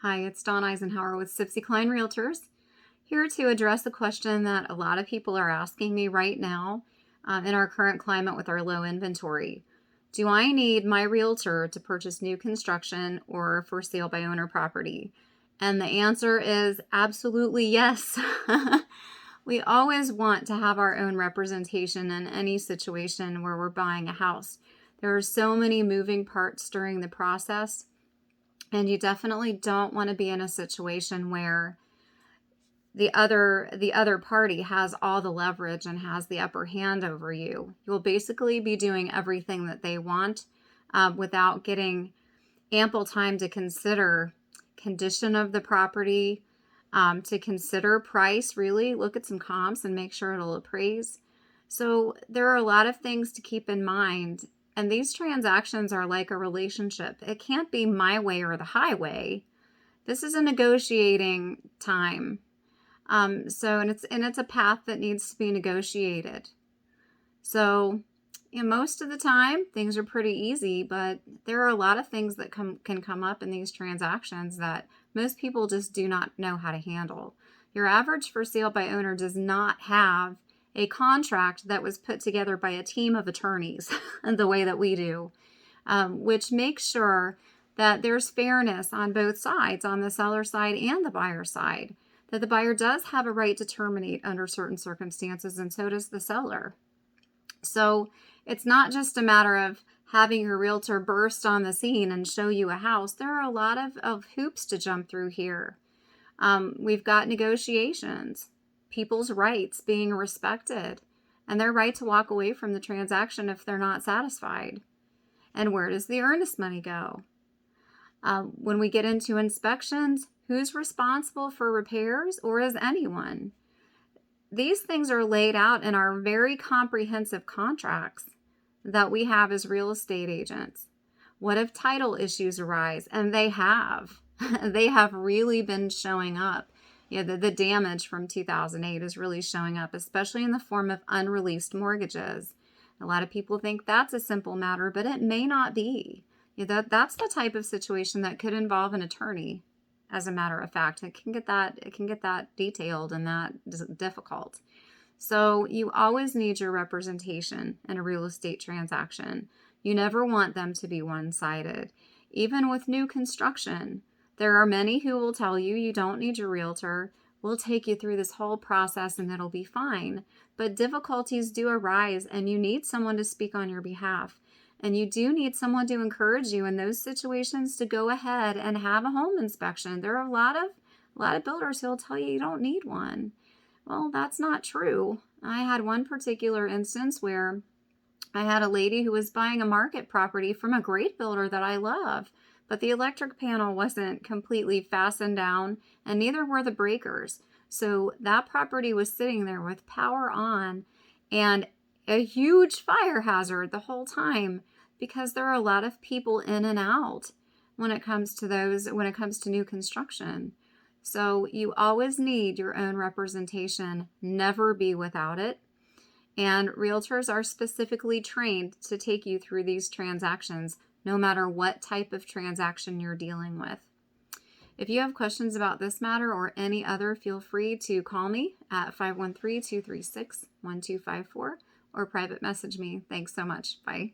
Hi, it's Dawn Isenhower with Sibcy Cline Realtors, here to address a question that a lot of people are asking me right now in our current climate with our low inventory. Do I need my realtor to purchase new construction or for sale by owner property? And the answer is absolutely yes. We always want to have our own representation in any situation where we're buying a house. There are so many moving parts during the process. And you definitely don't want to be in a situation where the other party has all the leverage and has the upper hand over you. You'll basically be doing everything that they want without getting ample time to consider condition of the property, to consider price, really look at some comps and make sure it'll appraise. So there are a lot of things to keep in mind. And these transactions are like a relationship. It can't be my way or the highway. This is a negotiating time. And it's a path that needs to be negotiated. So, most of the time things are pretty easy, but there are a lot of things that can come up in these transactions that most people just do not know how to handle. Your average for sale by owner does not have a contract that was put together by a team of attorneys the way that we do, which makes sure that there's fairness on both sides, on the seller side and the buyer side, that the buyer does have a right to terminate under certain circumstances, and so does the seller. So it's not just a matter of having your realtor burst on the scene and show you a house. There are a lot of hoops to jump through here. We've got negotiations, people's rights being respected, and their right to walk away from the transaction if they're not satisfied. And where does the earnest money go? When we get into inspections, who's responsible for repairs, or is anyone? These things are laid out in our very comprehensive contracts that we have as real estate agents. What if title issues arise? And they have. They have really been showing up. The damage from 2008 is really showing up, especially in the form of unreleased mortgages. A lot of people think that's a simple matter, but it may not be. That's the type of situation that could involve an attorney. As a matter of fact, it can get that detailed and that difficult. So you always need your representation in a real estate transaction. You never want them to be one-sided. Even with new construction, there are many who will tell you you don't need your realtor. We'll take you through this whole process and it'll be fine. But difficulties do arise, and you need someone to speak on your behalf. And you do need someone to encourage you in those situations to go ahead and have a home inspection. There are a lot of builders who will tell you you don't need one. Well, that's not true. I had one particular instance where I had a lady who was buying a market property from a great builder that I love, but the electric panel wasn't completely fastened down, and neither were the breakers. So that property was sitting there with power on and a huge fire hazard the whole time, because there are a lot of people in and out when it comes to new construction. So you always need your own representation, never be without it. And realtors are specifically trained to take you through these transactions, no matter what type of transaction you're dealing with. If you have questions about this matter or any other, feel free to call me at 513-236-1254 or private message me. Thanks so much. Bye.